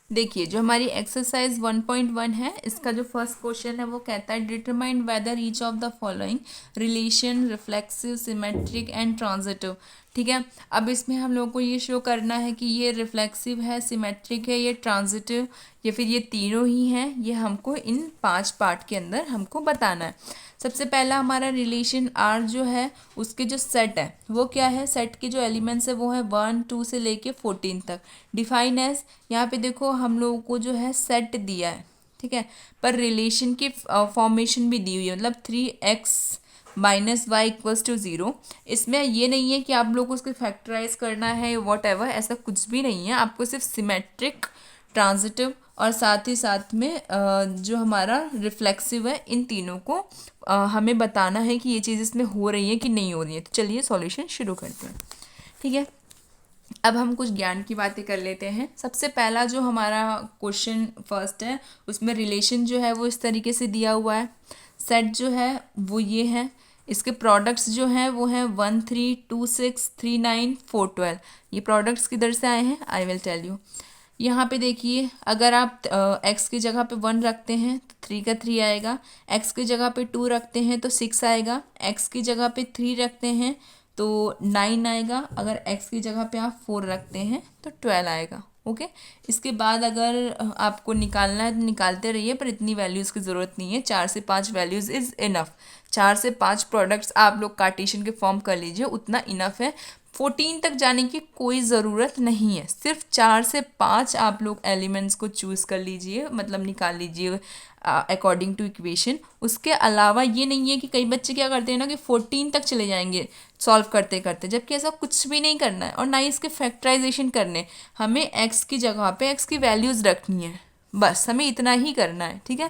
देखिए जो हमारी एक्सरसाइज 1.1 है, इसका जो फर्स्ट क्वेश्चन है वो कहता है determine whether each of the following relation reflexive symmetric and transitive. ठीक है, अब इसमें हम लोगों को ये शो करना है कि ये रिफ्लेक्सिव है, सिमेट्रिक है, ये ट्रांजिटिव, या फिर ये तीनों ही हैं। ये हमको इन 5 पार्ट के अंदर हमको बताना है। सबसे पहला हमारा रिलेशन आर जो है उसके जो सेट है वो क्या है, सेट के जो एलिमेंट्स है वो है 1 2 से लेके 14 तक। डिफाइन एज, यहाँ पे देखो हम लोगों को जो है सेट दिया है, ठीक है, पर रिलेशन की फॉर्मेशन भी दी हुई है, मतलब 3x minus Y equals to 0। इसमें ये नहीं है कि आप लोग को उसको फैक्टराइज करना है वॉट एवर, ऐसा कुछ भी नहीं है। आपको सिर्फ सिमेट्रिक, ट्रांजिटिव और साथ ही साथ में जो हमारा रिफ्लेक्सिव है, इन तीनों को हमें बताना है कि ये चीज़ इसमें हो रही है कि नहीं हो रही है। तो चलिए सॉल्यूशन शुरू करते हैं। ठीक है, अब हम कुछ ज्ञान की बातें कर लेते हैं। सबसे पहला जो हमारा क्वेश्चन फर्स्ट है उसमें रिलेशन जो है वो इस तरीके से दिया हुआ है। सेट जो है वो ये है, इसके प्रोडक्ट्स जो हैं वो हैं 1 3 2 6 3 9 4 12। ये प्रोडक्ट्स किधर से आए हैं, आई विल टेल यू। यहाँ पे देखिए, अगर आप x की जगह पे 1 रखते हैं तो 3 का 3 आएगा, x की जगह पे 2 रखते हैं तो 6 आएगा, x की जगह पे 3 रखते हैं तो 9 आएगा, अगर x की जगह पे आप 4 रखते हैं तो 12 आएगा। ओके, इसके बाद अगर आपको निकालना है तो निकालते रहिए, पर इतनी वैल्यूज़ की ज़रूरत नहीं है, 4 से 5 वैल्यूज़ इज़ इनफ। 4 से 5 प्रोडक्ट्स आप लोग कार्टेशियन के फॉर्म कर लीजिए, उतना इनफ है। 14 तक जाने की कोई ज़रूरत नहीं है, सिर्फ 4 से 5 आप लोग एलिमेंट्स को चूज़ कर लीजिए, मतलब निकाल लीजिए अकॉर्डिंग टू इक्वेशन। उसके अलावा ये नहीं है कि कई बच्चे क्या करते हैं ना कि 14 तक चले जाएंगे सॉल्व करते करते, जबकि ऐसा कुछ भी नहीं करना है और ना ही इसके फैक्टराइजेशन करने। हमें एक्स की जगह पे एक्स की वैल्यूज़ रखनी है, बस हमें इतना ही करना है। ठीक है,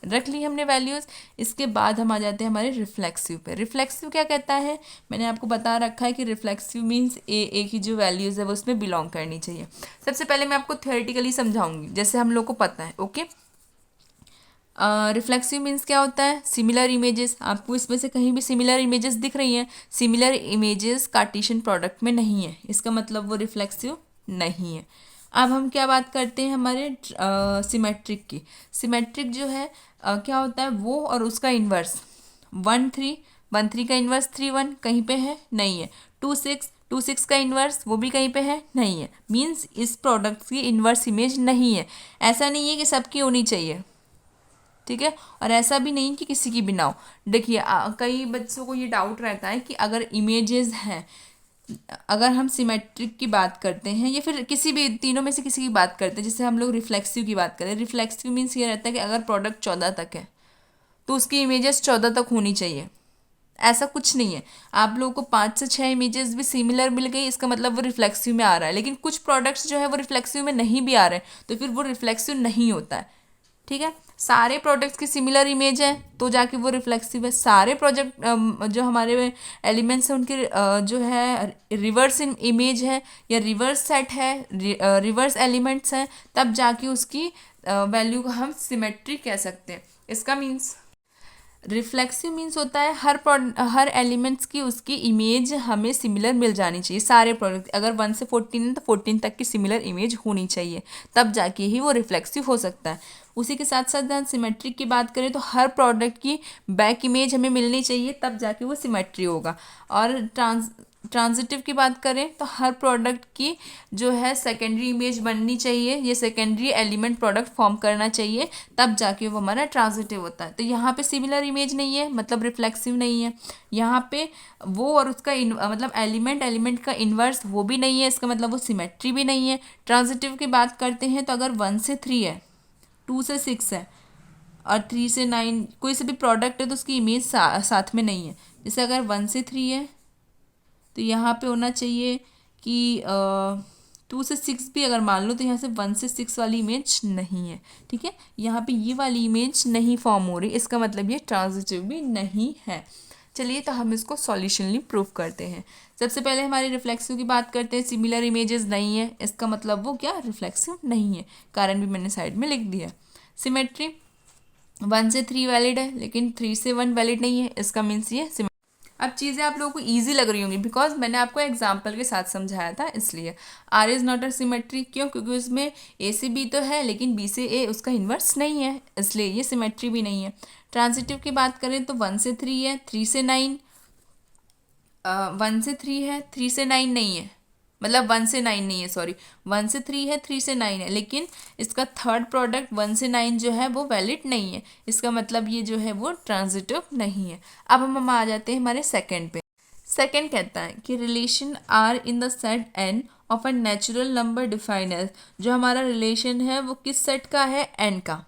रख ली हमने वैल्यूज़। इसके बाद हम आ जाते हैं हमारे रिफ्लेक्सिव पे। रिफ्लेक्सिव क्या कहता है, मैंने आपको बता रखा है कि रिफ्लेक्सिव मीन्स ए की जो वैल्यूज़ है वो उसमें बिलोंग करनी चाहिए। सबसे पहले मैं आपको थियोरेटिकली समझाऊंगी जैसे हम लोग को पता है। ओके, रिफ्लेक्सिव मीन्स क्या होता है, सिमिलर इमेजेस। आपको इसमें से कहीं भी सिमिलर इमेजेस दिख रही हैं, सिमिलर इमेजेस कार्टेशियन प्रोडक्ट में नहीं है, इसका मतलब वो रिफ्लेक्सिव नहीं है। अब हम क्या बात करते हैं हमारे सिमेट्रिक की। सिमेट्रिक जो है क्या होता है, वो और उसका इन्वर्स 1 3, 1 3 का इन्वर्स 3 1 कहीं पे है, नहीं है। 2 6, 2 6 का इन्वर्स वो भी कहीं पे है, नहीं है। मीन्स इस प्रोडक्ट की इन्वर्स इमेज नहीं है। ऐसा नहीं है कि सबकी होनी चाहिए, ठीक है, और ऐसा भी नहीं कि किसी की भी ना हो। देखिए कई बच्चों को ये डाउट रहता है कि अगर इमेजेस हैं, अगर हम सिमेट्रिक की बात करते हैं या फिर किसी भी तीनों में से किसी की बात करते हैं, जैसे हम लोग रिफ्लेक्सिव की बात करें, रिफ्लेक्सिव मीन्स ये रहता है कि अगर प्रोडक्ट 14 तक है तो उसकी इमेजेस 14 तक होनी चाहिए। ऐसा कुछ नहीं है, आप लोगों को 5 से 6 इमेजेस भी सिमिलर मिल गई, इसका मतलब वो रिफ्लेक्सिव में आ रहा है। लेकिन कुछ प्रोडक्ट्स जो है वो रिफ्लेक्सिव में नहीं भी आ रहे हैं तो फिर वो रिफ्लेक्सिव नहीं होता है। ठीक है, सारे प्रोडक्ट्स की सिमिलर इमेज है तो जाके वो रिफ्लेक्सिव है। सारे प्रोजेक्ट जो हमारे एलिमेंट्स हैं उनके जो है रिवर्स इमेज है या रिवर्स सेट है, रिवर्स एलिमेंट्स हैं, तब जाके उसकी वैल्यू को हम सिमेट्री कह सकते हैं। इसका मीन्स रिफ्लेक्सिव मीन्स होता है हर एलिमेंट्स की उसकी इमेज हमें सिमिलर मिल जानी चाहिए। सारे प्रोडक्ट अगर 1 से 14 है तो 14 तक की सिमिलर इमेज होनी चाहिए, तब जाके ही वो रिफ्लेक्सिव हो सकता है। उसी के साथ साथ अगर सिमेट्रिक की बात करें तो हर प्रोडक्ट की बैक इमेज हमें मिलनी चाहिए, तब जाके वो सिमेट्री होगा। और ट्रांजिटिव की बात करें तो हर प्रोडक्ट की जो है सेकेंडरी इमेज बननी चाहिए, ये सेकेंडरी एलिमेंट प्रोडक्ट फॉर्म करना चाहिए, तब जाके वो हमारा ट्रांजिटिव होता है। तो यहाँ पे सिमिलर इमेज नहीं है मतलब रिफ्लेक्सिव नहीं है। यहाँ पे वो और उसका मतलब एलिमेंट का इन्वर्स वो भी नहीं है, इसका मतलब वो सिमेट्री भी नहीं है। ट्रांजिटिव की बात करते हैं तो अगर 1 से 3 है, 2 से 6 है और 3 से 9 कोई से भी प्रोडक्ट है तो उसकी इमेज साथ में नहीं है। जैसे अगर 1 से 3 है तो यहाँ पे होना चाहिए कि 2 से 6 भी अगर मान लो तो यहाँ से 1 से 6 वाली इमेज नहीं है। ठीक है, यहाँ पे ये वाली इमेज नहीं फॉर्म हो रही, इसका मतलब ये ट्रांजिटिव भी नहीं है। चलिए तो हम इसको सॉल्यूशनली प्रूव करते हैं। सबसे पहले हमारे रिफ्लेक्सिव की बात करते हैं। सिमिलर इमेजेस नहीं है, इसका मतलब वो क्या रिफ्लेक्सिव नहीं है, कारण भी मैंने साइड में लिख दिया। सिमेट्री 1 से 3 वैलिड है लेकिन 3 से 1 वैलिड नहीं है, इसका मीन्स ये अब चीज़ें आप लोगों को ईजी लग रही होंगी बिकॉज मैंने आपको एग्जाम्पल के साथ समझाया था, इसलिए R is not a symmetry. क्यों? क्योंकि उसमें ए से बी तो है लेकिन बी से ए उसका इन्वर्स नहीं है, इसलिए ये सिमेट्री भी नहीं है। ट्रांजिटिव की बात करें तो 1 से 3 है, 3 से 9, 1 से 3 है, 3 से 9 नहीं है, मतलब 1 से 9 नहीं है, सॉरी 1 से 3 है, 3 से 9 है, लेकिन इसका थर्ड प्रोडक्ट 1 से 9 जो है वो वैलिड नहीं है, इसका मतलब ये जो है वो ट्रांजिटिव नहीं है। अब हम आ जाते हैं हमारे सेकंड पे। सेकंड कहता है कि relation R in the set N of a natural number define as, जो हमारा रिलेशन है वो किस सेट का है? एन का,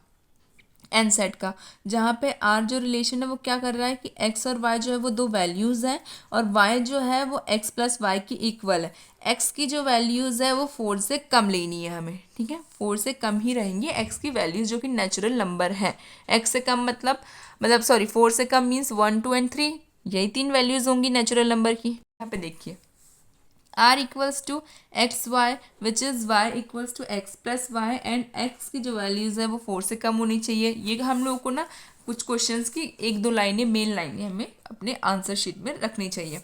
एन सेट का, जहाँ पे आर जो रिलेशन है वो क्या कर रहा है कि एक्स और वाई जो है वो दो वैल्यूज़ हैं और वाई जो है वो एक्स प्लस वाई की इक्वल है। एक्स की जो वैल्यूज़ है वो 4 से कम लेनी है हमें, ठीक है, 4 से कम ही रहेंगी एक्स की वैल्यूज़ जो कि नेचुरल नंबर है। एक्स से कम मतलब सॉरी 4 से कम मीन्स 1 2 एंड 3, यही तीन वैल्यूज़ होंगी नेचुरल नंबर की। यहाँ पे देखिए r equals to X Y which is y equals to X plus Y and x की जो वैल्यूज़ है वो 4 से कम होनी चाहिए। ये हम लोगों को ना कुछ क्वेश्चंस की एक दो लाइनें, मेन लाइनें हमें अपने आंसर शीट में रखनी चाहिए।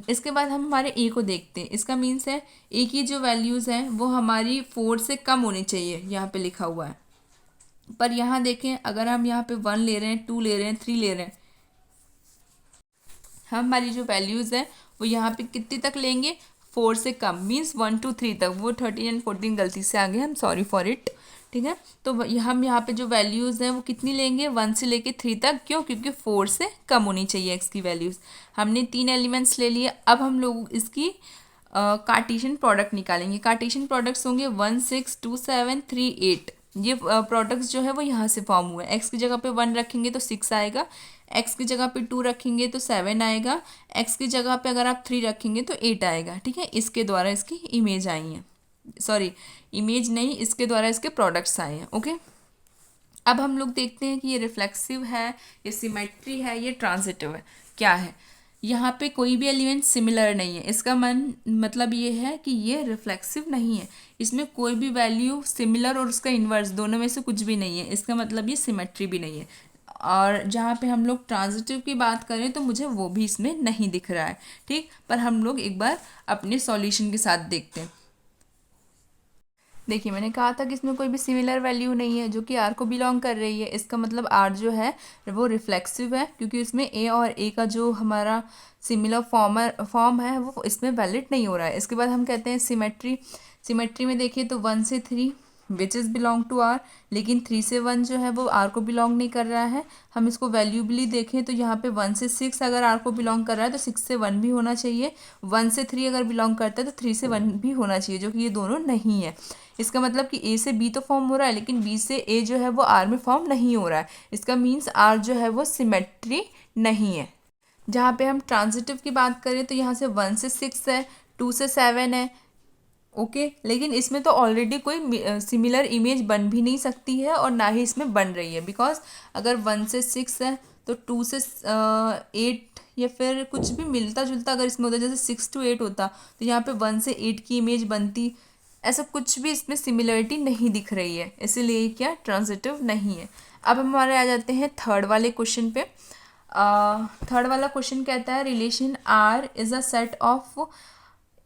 इसके बाद हम हमारे ए को देखते हैं। इसका मीन्स है ए की जो वैल्यूज़ हैं वो हमारी 4 से कम होनी चाहिए, यहाँ पे लिखा हुआ है। पर यहाँ देखें, अगर हम यहाँ पे 1 ले रहे हैं, 2 ले रहे हैं, 3 ले रहे हैं, हम हमारी जो वैल्यूज़ हैं वो यहाँ पे कितनी तक लेंगे? 4 से कम मीन्स 1 2 3 तक। वो 13 एंड 14 गलती से आ गए, हम सॉरी फॉर इट, ठीक है। तो हम यहाँ पे जो वैल्यूज़ हैं वो कितनी लेंगे? 1 से लेके 3 तक। क्यों? क्योंकि 4 से कम होनी चाहिए एक्स की वैल्यूज़। हमने 3 एलिमेंट्स ले लिए। अब हम लोग इसकी कार्टेशियन प्रोडक्ट निकालेंगे। कार्टेशियन प्रोडक्ट्स होंगे 1 6 2 7 3 8। ये प्रोडक्ट्स जो है वो यहाँ से फॉर्म हुए। एक्स की जगह पे 1 रखेंगे तो 6 आएगा, एक्स की जगह पे 2 रखेंगे तो 7 आएगा, एक्स की जगह पे अगर आप 3 रखेंगे तो 8 आएगा, ठीक है। इसके द्वारा इसकी इमेज आई है, सॉरी इमेज नहीं, इसके द्वारा इसके प्रोडक्ट्स आए हैं, ओके। अब हम लोग देखते हैं कि ये रिफ्लेक्सिव है, ये सिमेट्री है, ये ट्रांजिटिव है। क्या है? यहाँ पे कोई भी एलिमेंट सिमिलर नहीं है, इसका मतलब ये है कि ये रिफ्लेक्सिव नहीं है। इसमें कोई भी वैल्यू सिमिलर और उसका इन्वर्स दोनों में से कुछ भी नहीं है, इसका मतलब ये सिमेट्री भी नहीं है। और जहाँ पे हम लोग ट्रांजिटिव की बात करें तो मुझे वो भी इसमें नहीं दिख रहा है, ठीक। पर हम लोग एक बार अपने सॉल्यूशन के साथ देखते हैं। देखिए, मैंने कहा था कि इसमें कोई भी सिमिलर वैल्यू नहीं है जो कि आर को बिलोंग कर रही है। इसका मतलब आर जो है वो रिफ्लेक्सिव है, क्योंकि इसमें ए और ए का जो हमारा सिमिलर फॉर्म है वो इसमें वैलिड नहीं हो रहा है। इसके बाद हम कहते हैं सिमेट्री। सिमेट्री में देखिए तो 1 से 3 which is belong to R, लेकिन 3 से 1 जो है वो आर को बिलोंग नहीं कर रहा है। हम इसको वैल्यूबली देखें तो यहाँ पे 1 से 6 अगर आर को बिलोंग कर रहा है तो 6 से 1 भी होना चाहिए, 1 से 3 अगर बिलोंग करता है तो 3 से 1 भी होना चाहिए, जो कि ये दोनों नहीं है। इसका मतलब कि ए से बी तो फॉर्म हो रहा है लेकिन बी से ए जो है वो आर में फॉर्म नहीं हो रहा है। इसका मीन्स आर जो है वो सिमेट्री नहीं है। जहाँ पे हम ट्रांजिटिव की बात करें तो यहाँ से 1 से 6 है, 2 से 7 है, ओके। लेकिन इसमें तो ऑलरेडी कोई सिमिलर इमेज बन भी नहीं सकती है और ना ही इसमें बन रही है, बिकॉज अगर 1 से 6 है तो 2 से 8 या फिर कुछ भी मिलता जुलता अगर इसमें होता, जैसे 6 to 8 होता तो यहाँ पे 1 से 8 की इमेज बनती। ऐसा कुछ भी इसमें सिमिलरिटी नहीं दिख रही है, इसीलिए क्या ट्रांजिटिव नहीं है। अब हम हमारे आ जाते हैं थर्ड वाले क्वेश्चन पे। थर्ड वाला क्वेश्चन कहता है relation R is a set of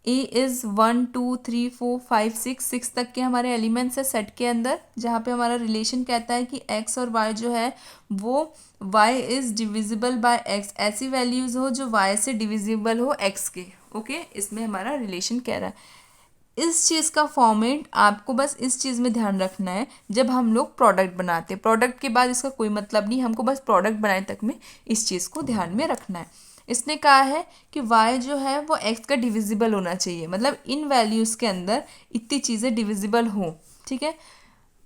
A is 1 2 3 4 5 6 तक के हमारे एलिमेंट्स है सेट के अंदर, जहाँ पे हमारा रिलेशन कहता है कि एक्स और वाई जो है वो Y is divisible by X, ऐसी वैल्यूज़ हो जो वाई से डिविजिबल हो एक्स के, ओके। इसमें हमारा रिलेशन कह रहा है। इस चीज़ का फॉर्मेट आपको बस इस चीज़ में ध्यान रखना है, जब हम लोग प्रोडक्ट बनाते हैं, प्रोडक्ट के बाद इसका कोई मतलब नहीं, हमको बस प्रोडक्ट बनाए तक में इस चीज़ को ध्यान में रखना है। इसने कहा है कि y जो है वो x का डिविजिबल होना चाहिए, मतलब इन वैल्यूज़ के अंदर इतनी चीज़ें डिविजिबल हों, ठीक है।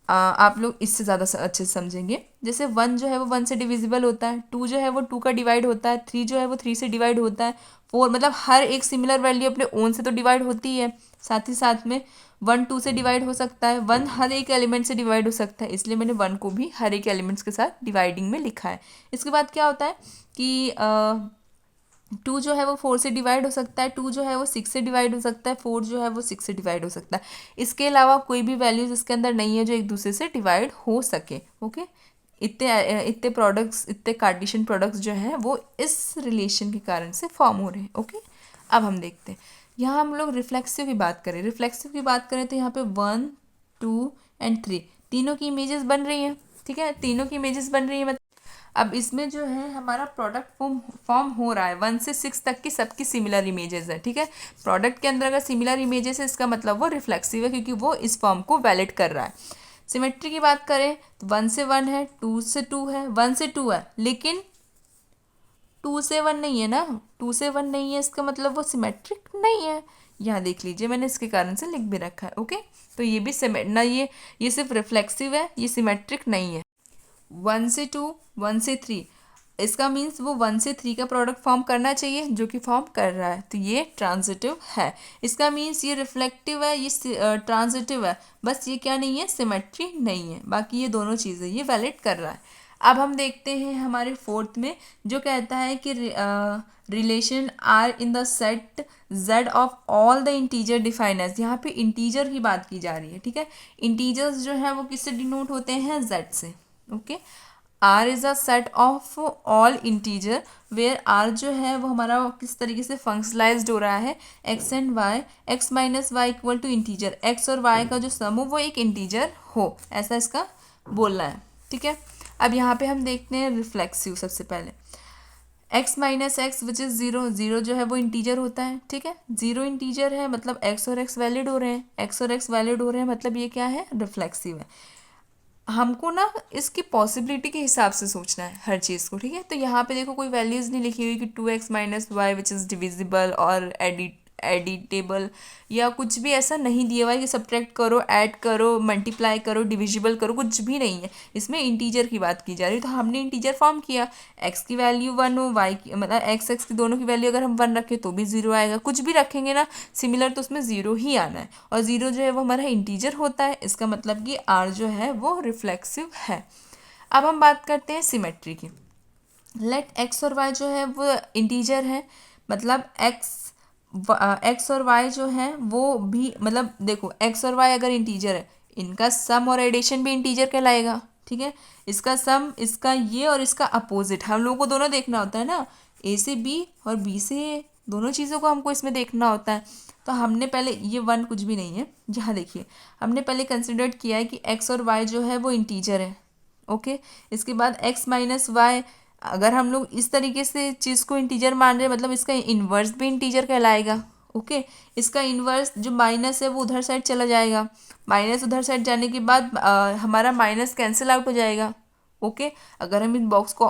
आप लोग इससे ज़्यादा अच्छे से समझेंगे। जैसे 1 जो है वो 1 से डिविजिबल होता है, 2 जो है वो 2 का डिवाइड होता है, 3 जो है वो 3 से डिवाइड होता है, 4 मतलब हर एक सिमिलर वैल्यू अपने ओन से तो डिवाइड होती है, साथ ही साथ में 1 2 से डिवाइड हो सकता है, 1 हर एक एलिमेंट से डिवाइड हो सकता है, इसलिए मैंने 1 को भी हर एक एलिमेंट्स के साथ डिवाइडिंग में लिखा है। इसके बाद क्या होता है कि 2 जो है वो 4 से डिवाइड हो सकता है, 2 जो है वो 6 से डिवाइड हो सकता है, 4 जो है वो 6 से डिवाइड हो सकता है। इसके अलावा कोई भी वैल्यूज़ इसके अंदर नहीं है जो एक दूसरे से डिवाइड हो सके, ओके। इतने इतने प्रोडक्ट्स, इतने कार्टेशियन प्रोडक्ट्स जो हैं वो इस रिलेशन के कारण से फॉर्म हो रहे हैं। ओके, अब हम देखते हैं, यहाँ हम लोग रिफ्लेक्सिव की बात करें, रिफ्लेक्सिव की बात करें तो यहाँ पे 1, 2 एंड 3 तीनों की इमेजेस बन रही हैं। ठीक है, तीनों की इमेजेस बन रही है। अब इसमें जो है हमारा प्रोडक्ट फॉर्म हो रहा है, 1 से 6 तक की सबकी सिमिलर इमेजेस है। ठीक है, प्रोडक्ट के अंदर अगर सिमिलर इमेजेस है इसका मतलब वो रिफ्लेक्सिव है, क्योंकि वो इस फॉर्म को वैलिड कर रहा है। सिमेट्री की बात करें तो 1 से 1 है, 2 से 2 है, 1 से 2 है, लेकिन 2 से 1 नहीं है ना, 2 से 1 नहीं है, इसका मतलब वो सिमेट्रिक नहीं है। यहाँ देख लीजिए, मैंने इसके कारण से लिख भी रखा है। ओके, तो ये भी ना, ये सिर्फ रिफ्लेक्सिव है, ये सिमेट्रिक नहीं है। 1 से 2, 1 से 3, इसका मीन्स वो 1 से 3 का प्रोडक्ट फॉर्म करना चाहिए, जो कि फॉर्म कर रहा है, तो ये ट्रांजिटिव है। इसका मीन्स ये रिफ्लेक्टिव है, ये ट्रांजिटिव है, बस ये क्या नहीं है, सिमेट्री नहीं है। बाकी ये दोनों चीज़ें ये वैलिड कर रहा है। अब हम देखते हैं हमारे फोर्थ में, जो कहता है कि relation R in the set z of all the integer define as, यहाँ पे इंटीजर की बात की जा रही है। ठीक है, इंटीजर्स जो है वो किससे डिनोट होते हैं, z से। Okay, R is a set of all integer where R जो है वो हमारा किस तरीके से फंक्शनलाइज्ड हो रहा है, x and y, x minus Y equal to integer, x और y का जो सम हो वो एक इंटीजर हो, ऐसा इसका बोलना है। ठीक है, अब यहाँ पे हम देखते हैं रिफ्लेक्सिव। सबसे पहले x minus x which is zero, zero जो है वो इंटीजर होता है। ठीक है, ज़ीरो इंटीजर है मतलब x और x वैलिड हो रहे हैं, x और x वैलिड हो रहे हैं मतलब ये क्या है, रिफ्लेक्सिव है। हमको ना इसकी पॉसिबिलिटी के हिसाब से सोचना है हर चीज़ को। ठीक है, तो यहाँ पे देखो कोई वैल्यूज़ नहीं लिखी हुई कि 2x minus Y which is divisible और एडिटेबल, या कुछ भी ऐसा नहीं दिया हुआ है कि सब्ट्रैक्ट करो, ऐड करो, मल्टीप्लाई करो, डिविजिबल करो, कुछ भी नहीं है। इसमें इंटीजर की बात की जा रही है, तो हमने इंटीजर फॉर्म किया, x की वैल्यू 1 हो, y की मतलब x की दोनों की वैल्यू अगर हम 1 रखें तो भी 0 आएगा, कुछ भी रखेंगे ना सिमिलर तो उसमें 0 ही आना है, और 0 जो है वो हमारा इंटीजर होता है, इसका मतलब कि r जो है वो रिफ्लेक्सिव है। अब हम बात करते हैं सिमेट्री की। लेट x और y जो है वो इंटीजर है, मतलब x और y जो है वो भी, मतलब देखो x और y अगर इंटीजर है, इनका सम और एडिशन भी इंटीजर कहलाएगा। ठीक है, इसका सम, इसका ये और इसका अपोजिट, हम लोगों को दोनों देखना होता है ना, a से b और b से a, दोनों चीज़ों को हमको इसमें देखना होता है। तो हमने पहले ये 1 कुछ भी नहीं है, यहाँ देखिए हमने पहले कंसिडर किया है कि x और y जो है वो इंटीजर है। ओके, इसके बाद x माइनस वाई, अगर हम लोग इस तरीके से चीज़ को इंटीजर मान रहे हैं मतलब इसका इन्वर्स भी इंटीजर कहलाएगा। ओके, इसका इन्वर्स जो माइनस है वो उधर साइड चला जाएगा, माइनस उधर साइड जाने के बाद हमारा माइनस कैंसिल आउट हो जाएगा। ओके, अगर हम इन बॉक्स को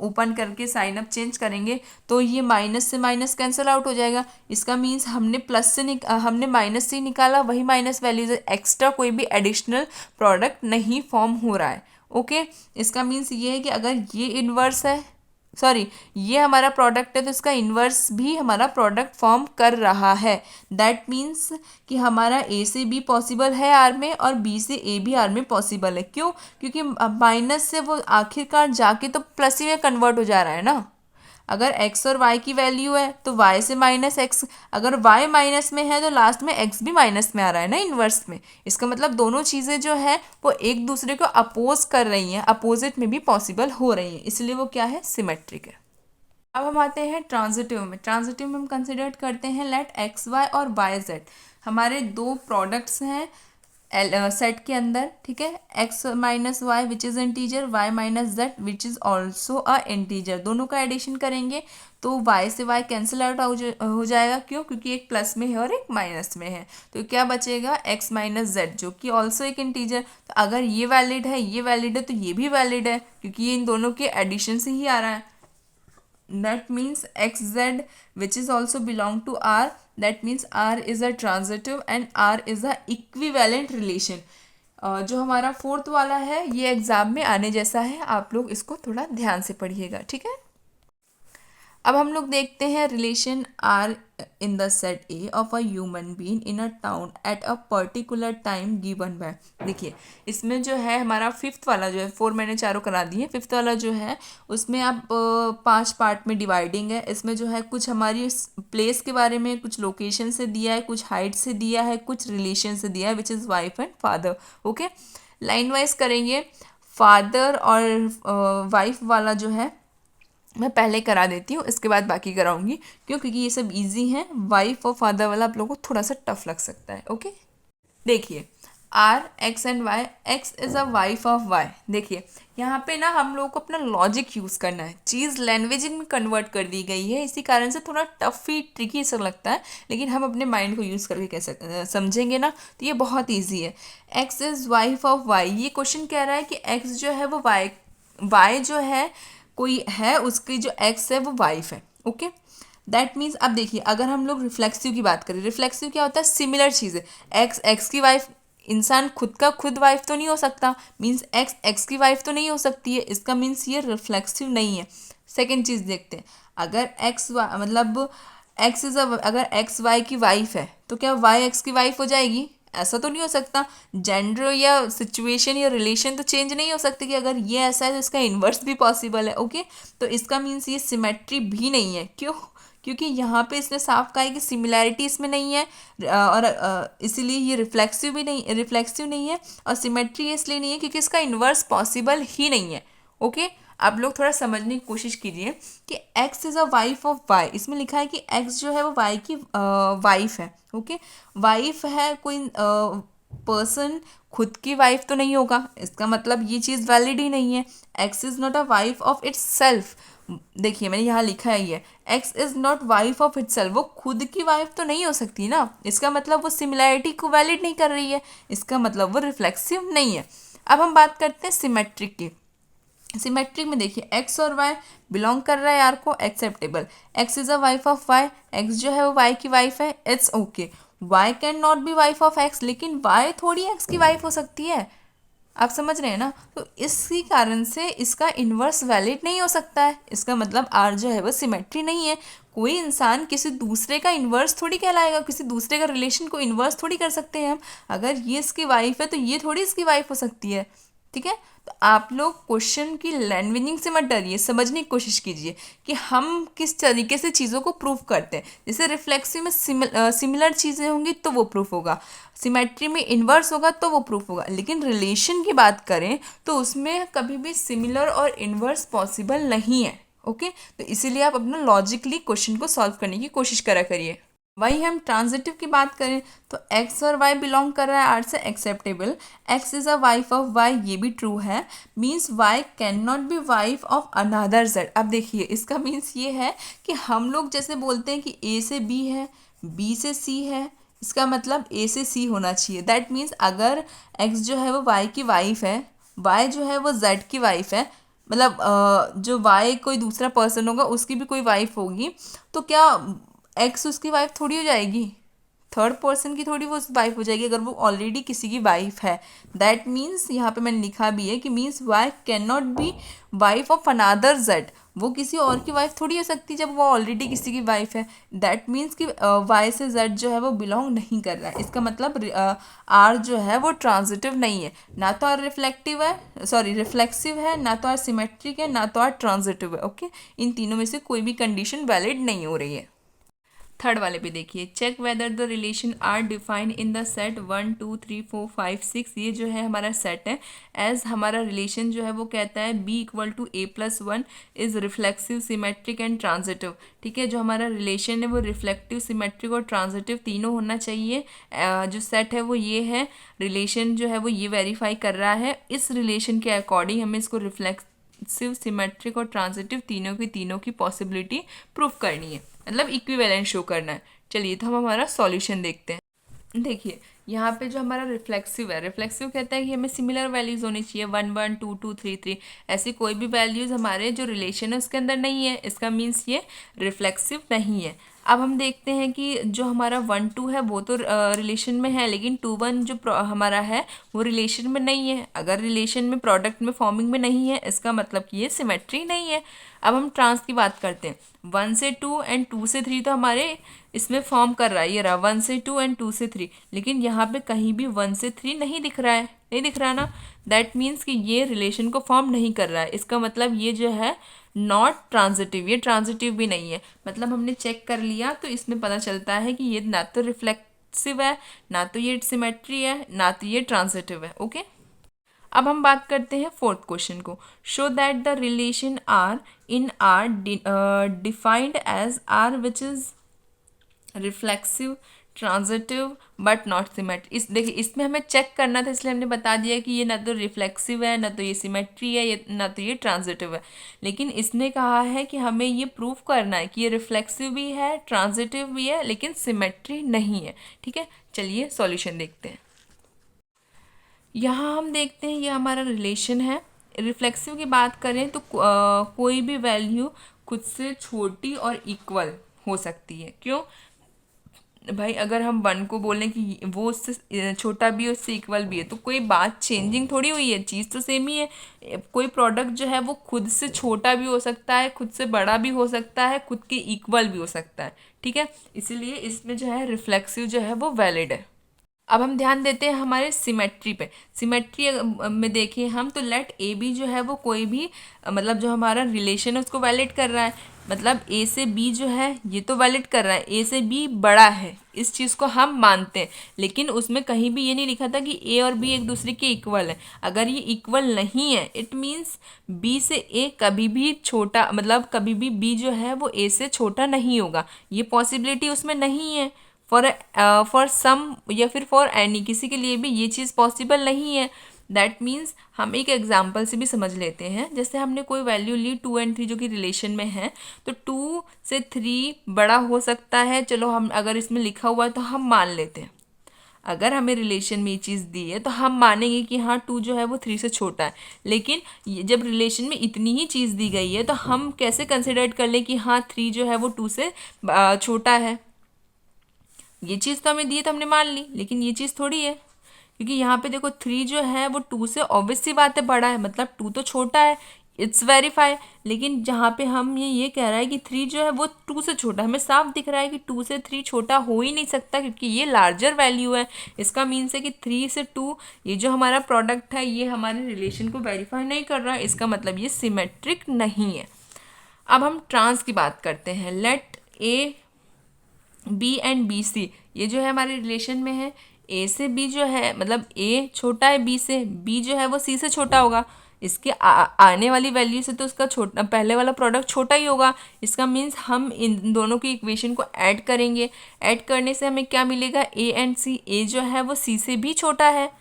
ओपन करके साइन अप चेंज करेंगे तो ये माइनस से माइनस कैंसिल आउट हो जाएगा। इसका मीन्स हमने प्लस से हमने माइनस से निकाला, वही माइनस वैल्यूज, एक्स्ट्रा कोई भी एडिशनल प्रोडक्ट नहीं फॉर्म हो रहा है। ओके, इसका मीन्स ये है कि अगर ये इन्वर्स है, सॉरी ये हमारा प्रोडक्ट है, तो इसका इन्वर्स भी हमारा प्रोडक्ट फॉर्म कर रहा है। दैट मीन्स कि हमारा ए से बी पॉसिबल है आर में, और बी से ए भी आर में पॉसिबल है। क्यों? क्योंकि माइनस से वो आखिरकार जाके तो प्लस ही में कन्वर्ट हो जा रहा है ना। अगर x और y की वैल्यू है तो y से माइनस एक्स, अगर y माइनस में है तो लास्ट में x भी माइनस में आ रहा है ना इन्वर्स में। इसका मतलब दोनों चीज़ें जो है वो एक दूसरे को अपोज कर रही हैं, अपोजिट में भी पॉसिबल हो रही हैं, इसलिए वो क्या है, सिमेट्रिक है। अब हम आते हैं ट्रांजिटिव में। ट्रांजिटिव में हम कंसिडर करते हैं लेट एक्स वाई और वाई जेड हमारे दो प्रोडक्ट्स हैं सेट के अंदर। ठीक है, X minus Y which is integer, Y minus Z which is also a integer, दोनों का एडिशन करेंगे तो वाई से वाई कैंसिल आउट हो जाएगा। क्यों? क्योंकि एक प्लस में है और एक माइनस में है, तो क्या बचेगा, एक्स माइनस जेड जो कि ऑल्सो एक इंटीजर। तो अगर ये वैलिड है, ये वैलिड है, तो ये भी वैलिड है क्योंकि ये इन दोनों के एडिशन से ही आ रहा है। that means xz which is also belong to R, that means R is a transitive and R is a equivalent relation। जो हमारा फोर्थ वाला है ये एग्जाम में आने जैसा है, आप लोग इसको थोड़ा ध्यान से पढ़िएगा। ठीक है, अब हम लोग देखते हैं relation R in the set A of a human being in a town at a particular time given by. देखिए इसमें जो है हमारा फिफ्थ वाला जो है, 4 मैंने चारों करा दिए, फिफ्थ वाला जो है उसमें आप 5 पार्ट में डिवाइडिंग है। इसमें जो है कुछ हमारी प्लेस के बारे में, कुछ लोकेशन से दिया है, कुछ हाइट से दिया है, कुछ रिलेशन से दिया है which is wife and father. Okay, line wise करेंगे। फादर और वाइफ वाला जो है मैं पहले करा देती हूँ, इसके बाद बाकी कराऊंगी। क्यों? क्योंकि ये सब इजी हैं। वाइफ और फादर वाला आप लोगों को थोड़ा सा टफ लग सकता है। ओके, देखिए R X and Y, X is a wife of Y. देखिए यहाँ पे ना हम लोगों को अपना लॉजिक यूज़ करना है। चीज़ लैंग्वेज में कन्वर्ट कर दी गई है, इसी कारण से थोड़ा टफ ही ट्रिकी सा लगता है, लेकिन हम अपने माइंड को यूज़ करके कैसे समझेंगे ना, तो ये बहुत ईजी है। X is wife of Y, ये क्वेश्चन कह रहा है कि एक्स जो है वो वाई, वाई जो है कोई है, उसकी जो एक्स है वो वाइफ है। ओके, दैट मीन्स अब देखिए अगर हम लोग रिफ्लेक्सिव की बात करें, रिफ्लेक्सिव क्या होता है? सिमिलर चीज़ है। एक्स एक्स की वाइफ, इंसान खुद का खुद वाइफ तो नहीं हो सकता, मीन्स एक्स एक्स की वाइफ तो नहीं हो सकती है, इसका मीन्स ये रिफ्लेक्सिव नहीं है। सेकेंड चीज़ देखते हैं, अगर एक्स मतलब एक्स इज अगर एक्स वाई की वाइफ है तो क्या वाई एक्स की वाइफ हो जाएगी? ऐसा तो नहीं हो सकता। जेंडर या सिचुएशन या रिलेशन तो चेंज नहीं हो सकती कि अगर ये ऐसा है तो इसका इन्वर्स भी पॉसिबल है। ओके, तो इसका मीन्स ये सिमेट्री भी नहीं है। क्यों? क्योंकि यहाँ पे इसने साफ कहा है कि सिमिलैरिटी इसमें नहीं है, और इसीलिए ये रिफ्लेक्सिव नहीं है, और सिमेट्री इसलिए नहीं है क्योंकि इसका इन्वर्स पॉसिबल ही नहीं है। ओके, आप लोग थोड़ा समझने की कोशिश कीजिए कि x is a wife of y, इसमें लिखा है कि x जो है वो y की वाइफ है। ओके, वाइफ है कोई पर्सन, खुद की वाइफ तो नहीं होगा, इसका मतलब ये चीज़ वैलिड ही नहीं है। x is not a wife of its self. देखिए मैंने यहाँ लिखा है ये x is not wife of its self, वो खुद की वाइफ तो नहीं हो सकती ना, इसका मतलब वो सिमिलैरिटी को वैलिड नहीं कर रही है, इसका मतलब वो रिफ्लेक्सिव नहीं है। अब हम बात करते हैं सिमेट्रिक की। सिमेट्रिक में देखिए एक्स और वाई बिलोंग कर रहा है यार को, acceptable. X is a wife of Y, X जो है वो वाई की वाइफ है, it's okay. Y can not be wife of X, लेकिन वाई थोड़ी एक्स की वाइफ हो सकती है, आप समझ रहे हैं ना। तो इसी कारण से इसका इन्वर्स वैलिड नहीं हो सकता है, इसका मतलब आर जो है वो सिमेट्री नहीं है। कोई इंसान किसी दूसरे का इन्वर्स थोड़ी कहलाएगा, किसी दूसरे का रिलेशन को इन्वर्स थोड़ी कर सकते हैं हम। अगर ये इसकी वाइफ है तो ये थोड़ी इसकी वाइफ हो सकती है। ठीक है, तो आप लोग क्वेश्चन की लैंग्वेजिंग से मत डरिए, समझने की कोशिश कीजिए कि हम किस तरीके से चीज़ों को प्रूफ करते हैं। जैसे रिफ्लेक्सिव में सिमिलर चीज़ें होंगी तो वो प्रूफ होगा, सिमेट्री में इन्वर्स होगा तो वो प्रूफ होगा, लेकिन रिलेशन की बात करें तो उसमें कभी भी सिमिलर और इन्वर्स पॉसिबल नहीं है। ओके, तो इसीलिए आप अपना लॉजिकली क्वेश्चन को सॉल्व करने की कोशिश करा करिए। वही हम ट्रांजिटिव की बात करें तो एक्स और वाई बिलोंग कर रहा है आर से, acceptable. X is a wife of Y, ये भी ट्रू है, means Y can not be wife of another Z. अब देखिए इसका मीन्स ये है कि हम लोग जैसे बोलते हैं कि ए से बी है, बी से सी है, इसका मतलब ए से सी होना चाहिए। दैट मीन्स अगर एक्स जो है वो वाई की वाइफ है, वाई जो है वो जेड की वाइफ है, मतलब जो वाई कोई दूसरा पर्सन होगा उसकी भी कोई वाइफ होगी, तो क्या एक्स उसकी वाइफ थोड़ी हो जाएगी? थर्ड पर्सन की थोड़ी वो वाइफ हो जाएगी अगर वो ऑलरेडी किसी की वाइफ है। दैट मीन्स यहाँ पे मैंने लिखा भी है कि means Y can not be wife of another Z, वो किसी और की वाइफ थोड़ी हो सकती जब वो ऑलरेडी किसी की वाइफ है। दैट मीन्स कि वाई से जेड जो है वो बिलोंग नहीं कर रहा है, इसका मतलब आर जो है वो ट्रांजिटिव नहीं है, ना तो आर रिफ्लेक्टिव है, सॉरी रिफ्लेक्सिव है, ना तो आर सिमेट्रिक है, ना तो आर ट्रांजिटिव है। ओके, इन तीनों में से कोई भी कंडीशन वैलिड नहीं हो रही है। थर्ड वाले पे देखिए, check whether the relation R defined in the set 1 2 3 4 5 6, ये जो है हमारा सेट है। एज हमारा रिलेशन जो है वो कहता है B equal to A plus one is reflexive, symmetric and transitive. ठीक है, जो हमारा रिलेशन है वो रिफ्लेक्टिव, सिमेट्रिक और ट्रांजिटिव तीनों होना चाहिए। जो सेट है वो ये है, रिलेशन जो है वो ये वेरीफाई कर रहा है, इस रिलेशन के अकॉर्डिंग हमें इसको रिफ्लेक्सिव, सिमेट्रिक और ट्रांजिटिव तीनों की पॉसिबिलिटी प्रूफ करनी है, मतलब इक्विवेलेंट शो करना है। चलिए तो हम हमारा सॉल्यूशन देखते हैं। देखिए यहाँ पे जो हमारा रिफ्लेक्सिव है, रिफ्लेक्सिव कहता है कि हमें सिमिलर वैल्यूज़ होनी चाहिए, 1 1 2 2 3 3, ऐसी कोई भी वैल्यूज़ हमारे जो रिलेशन है उसके अंदर नहीं है, इसका मीन्स ये रिफ्लेक्सिव नहीं है। अब हम देखते हैं कि जो हमारा 1 2 है वो तो रिलेशन में है, लेकिन 2 1 जो हमारा है वो रिलेशन में नहीं है। अगर रिलेशन में प्रोडक्ट में फॉर्मिंग में नहीं है, इसका मतलब कि ये सिमेट्री नहीं है। अब हम ट्रांस की बात करते हैं, 1 से 2 एंड 2 से 3 तो हमारे इसमें फॉर्म कर रहा है, ये रहा 1 से 2 एंड 2 से 3, लेकिन यहाँ पे कहीं भी 1 से 3 नहीं दिख रहा है, नहीं दिख रहा ना। दैट मीन्स कि ये रिलेशन को फॉर्म नहीं कर रहा है, इसका मतलब ये जो है नॉट ट्रांजिटिव, ये ट्रांजिटिव भी नहीं है। मतलब हमने चेक कर लिया तो इसमें पता चलता है कि ये ना तो रिफ्लेक्सिव है, ना तो ये सिमेट्री है, ना तो ये ट्रांजिटिव है। ओके, अब हम बात करते हैं फोर्थ क्वेश्चन को। Show that the relation R in R defined as R which is reflexive transitive but not symmetry. इस देखिए इसमें हमें चेक करना था, इसलिए हमने बता दिया कि ये ना तो रिफ्लेक्सिव है, ना तो ये सिमेट्री है, ये ना तो ये ट्रांजिटिव है। लेकिन इसने कहा है कि हमें ये प्रूव करना है कि ये रिफ्लेक्सिव भी है, ट्रांजिटिव भी है, लेकिन सिमेट्री नहीं है। ठीक है, चलिए सॉल्यूशन देखते हैं। यहाँ हम देखते हैं ये हमारा रिलेशन है। रिफ्लेक्सिव की बात करें तो कोई भी वैल्यू खुद से छोटी और इक्वल हो सकती है। क्यों भाई, अगर हम वन को बोलें कि वो उससे छोटा भी है, उससे इक्वल भी है, तो कोई बात चेंजिंग थोड़ी हुई है, चीज़ तो सेम ही है। कोई प्रोडक्ट जो है वो खुद से छोटा भी हो सकता है, खुद से बड़ा भी हो सकता है, खुद के इक्वल भी हो सकता है। ठीक है, इसीलिए इसमें जो है रिफ्लेक्सिव जो है वो वैलिड है। अब हम ध्यान देते हैं हमारे सिमेट्री पे। सिमेट्री में देखिए हम, तो लेट ए बी जो है वो कोई भी मतलब जो हमारा रिलेशन है उसको वैलिड कर रहा है। मतलब ए से बी जो है ये तो वैलिड कर रहा है, ए से बी बड़ा है, इस चीज़ को हम मानते हैं। लेकिन उसमें कहीं भी ये नहीं लिखा था कि ए और बी एक दूसरे के इक्वल है। अगर ये इक्वल नहीं है, इट मीन्स बी से ए कभी भी छोटा, मतलब कभी भी बी जो है वो ए से छोटा नहीं होगा। ये पॉसिबिलिटी उसमें नहीं है। फॉर सम या फिर फॉर एनी, किसी के लिए भी ये चीज़ पॉसिबल नहीं है। दैट मीन्स हम एक एग्जाम्पल से भी समझ लेते हैं। जैसे हमने कोई वैल्यू ली 2 और 3 जो कि रिलेशन में है, तो 2 से 3 बड़ा हो सकता है। चलो हम अगर इसमें लिखा हुआ है तो हम मान लेते हैं। अगर हमें रिलेशन में ये चीज़ दी है तो हम मानेंगे कि हाँ 2 जो है वो 3 से छोटा है। लेकिन जब रिलेशन में इतनी ही चीज़ दी गई है तो हम कैसे कंसिडर कर लें कि हाँ 3 जो है वो 2 से छोटा है। ये चीज़ तो हमें दी है तो हमने मान ली, लेकिन ये चीज़ थोड़ी है। क्योंकि यहाँ पे देखो 3 जो है वो 2 से ऑब्वियस सी बात है बड़ा है, मतलब 2 तो छोटा है, इट्स वेरीफाई। लेकिन जहाँ पे हम ये कह रहा है कि 3 जो है वो 2 से छोटा है, हमें साफ दिख रहा है कि 2 से 3 छोटा हो ही नहीं सकता, क्योंकि ये लार्जर वैल्यू है। इसका मीन्स है कि 3 से 2 ये जो हमारा प्रोडक्ट है ये हमारे रिलेशन को वेरीफाई नहीं कर रहा है। इसका मतलब ये सिमेट्रिक नहीं है। अब हम ट्रांस की बात करते हैं। Let A B and B C, ये जो है हमारे रिलेशन में है। ए से बी जो है, मतलब ए छोटा है बी से, बी जो है वो सी से छोटा होगा। इसके आने वाली वैल्यू से तो उसका छोटा, पहले वाला प्रोडक्ट छोटा ही होगा। इसका मीन्स हम इन दोनों की इक्वेशन को ऐड करेंगे। ऐड करने से हमें क्या मिलेगा, ए एंड सी। ए जो है वो सी से भी छोटा है।